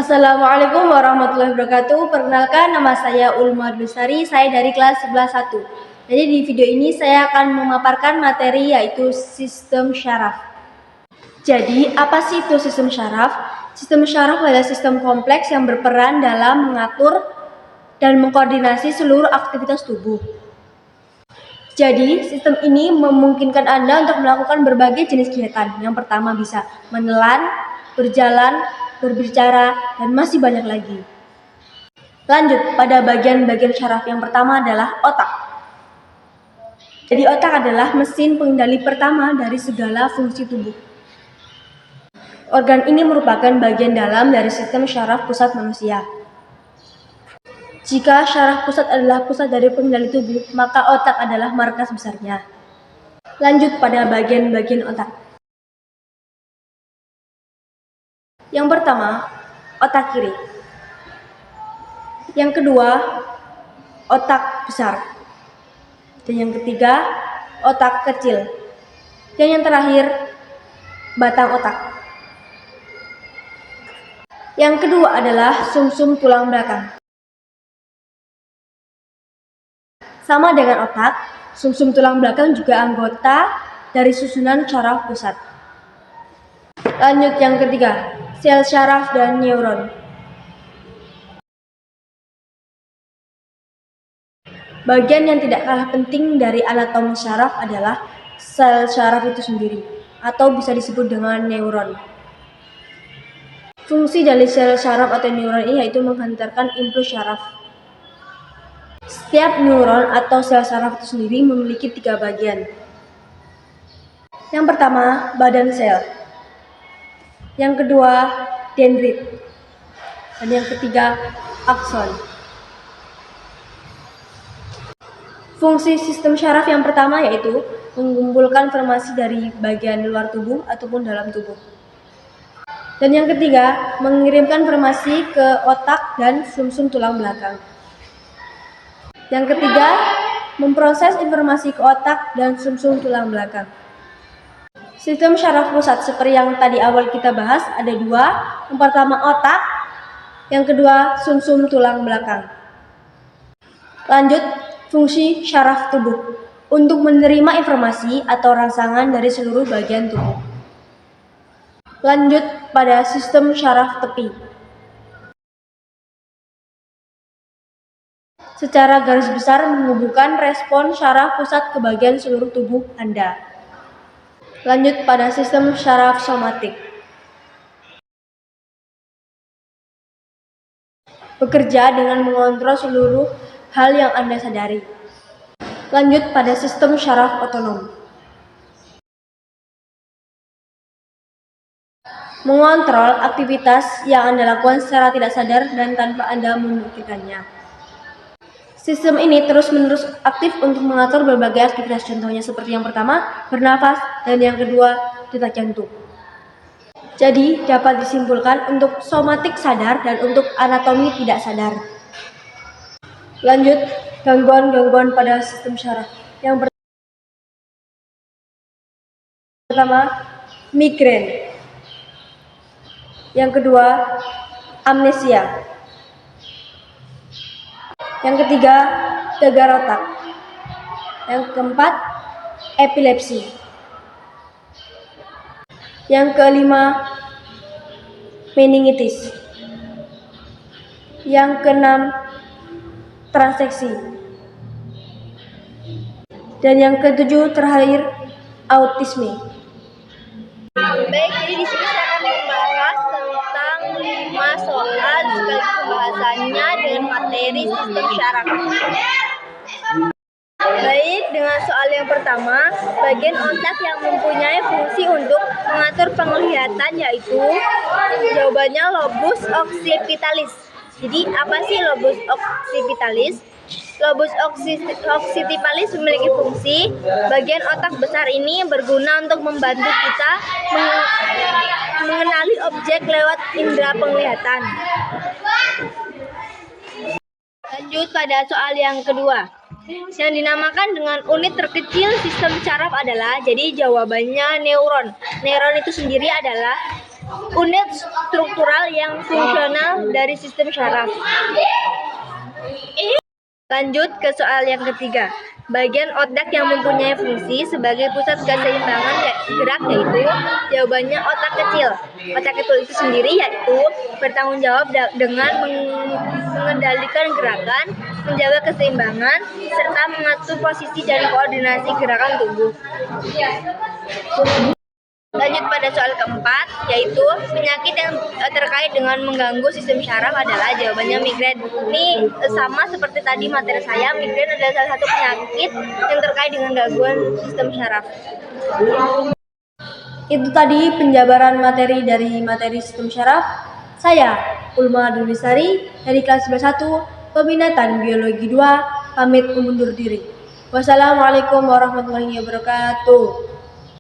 Assalamualaikum warahmatullahi wabarakatuh. Perkenalkan, nama saya Ulma Dusari, saya dari kelas 11-1. Jadi di video ini saya akan memaparkan materi yaitu sistem syaraf. Jadi apa sih itu sistem syaraf? Sistem syaraf adalah sistem kompleks yang berperan dalam mengatur dan mengkoordinasi seluruh aktivitas tubuh. Jadi sistem ini memungkinkan Anda untuk melakukan berbagai jenis kegiatan. Yang pertama bisa menelan, berjalan, berbicara, dan masih banyak lagi. Lanjut pada bagian-bagian syaraf. Yang pertama adalah otak. Jadi otak adalah mesin pengendali pertama dari segala fungsi tubuh. Organ ini merupakan bagian dalam dari sistem syaraf pusat manusia. Jika syaraf pusat adalah pusat dari pengendali tubuh, maka otak adalah markas besarnya. Lanjut pada bagian-bagian otak. Yang pertama, otak kiri. Yang kedua, otak besar. Dan yang ketiga, otak kecil. Dan yang terakhir, batang otak. Yang kedua adalah sumsum tulang belakang. Sama dengan otak, sumsum tulang belakang juga anggota dari susunan syaraf pusat. Lanjut yang ketiga, sel syaraf dan neuron. Bagian yang tidak kalah penting dari anatomi syaraf adalah sel syaraf itu sendiri, atau bisa disebut dengan neuron. Fungsi dari sel syaraf atau neuron ini yaitu menghantarkan impuls syaraf. Setiap neuron atau sel syaraf itu sendiri memiliki 3 bagian. Yang pertama, badan sel. Yang kedua, dendrit. Dan yang ketiga, akson. Fungsi sistem syaraf yang pertama yaitu mengumpulkan informasi dari bagian luar tubuh ataupun dalam tubuh. Dan yang ketiga, mengirimkan informasi ke otak dan sumsum tulang belakang. Yang ketiga, memproses informasi ke otak dan sumsum tulang belakang. Sistem syaraf pusat seperti yang tadi awal kita bahas ada 2. Yang pertama otak, yang kedua sumsum tulang belakang. Lanjut, fungsi syaraf tubuh untuk menerima informasi atau rangsangan dari seluruh bagian tubuh. Lanjut pada sistem syaraf tepi. Secara garis besar menghubungkan respon syaraf pusat ke bagian seluruh tubuh Anda. Lanjut pada sistem syaraf somatik. Bekerja dengan mengontrol seluruh hal yang Anda sadari. Lanjut pada sistem syaraf otonom. Mengontrol aktivitas yang Anda lakukan secara tidak sadar dan tanpa Anda memikirkannya. Sistem ini terus-menerus aktif untuk mengatur berbagai aktivitas, contohnya seperti yang pertama, bernafas, dan yang kedua, detak jantung. Jadi, dapat disimpulkan untuk somatik sadar dan untuk anatomi tidak sadar. Lanjut, gangguan-gangguan pada sistem syaraf. Yang pertama, migrain. Yang kedua, amnesia. Yang ketiga, gagal otak. Yang keempat, epilepsi. Yang kelima, meningitis. Yang keenam, transeksi. Dan yang ketujuh terakhir, autisme. Baik, jadi di sini saya akan membahas tentang 5 soal sekaligus pembahasannya dengan materi sistem syaraf. Baik, dengan soal yang pertama, bagian otak yang mempunyai fungsi untuk mengatur penglihatan yaitu jawabannya lobus occipitalis. Jadi apa sih lobus occipitalis? Lobus occipitalis memiliki fungsi bagian otak besar ini berguna untuk membantu kita mengenali objek lewat indera penglihatan. Lanjut pada soal yang kedua. Yang dinamakan dengan unit terkecil sistem syaraf adalah, jadi jawabannya neuron. Neuron itu sendiri adalah Unit struktural yang fungsional dari sistem syaraf. Lanjut ke soal yang ketiga. Bagian otak yang mempunyai fungsi sebagai pusat keseimbangan gerak yaitu jawabannya otak kecil. Otak kecil itu sendiri yaitu bertanggung jawab dengan mengendalikan gerakan, menjaga keseimbangan, serta mengatur posisi dan koordinasi gerakan tubuh. Lanjut pada soal keempat, yaitu penyakit yang terkait dengan mengganggu sistem syaraf adalah jawabannya migrain. Ini sama seperti tadi materi saya, migrain adalah salah satu penyakit yang terkait dengan gangguan sistem syaraf. Itu tadi penjabaran materi dari materi sistem syaraf. Saya, Ulma Dulisari, dari kelas 11 Peminatan Biologi 2, pamit undur diri. Wassalamualaikum warahmatullahi wabarakatuh.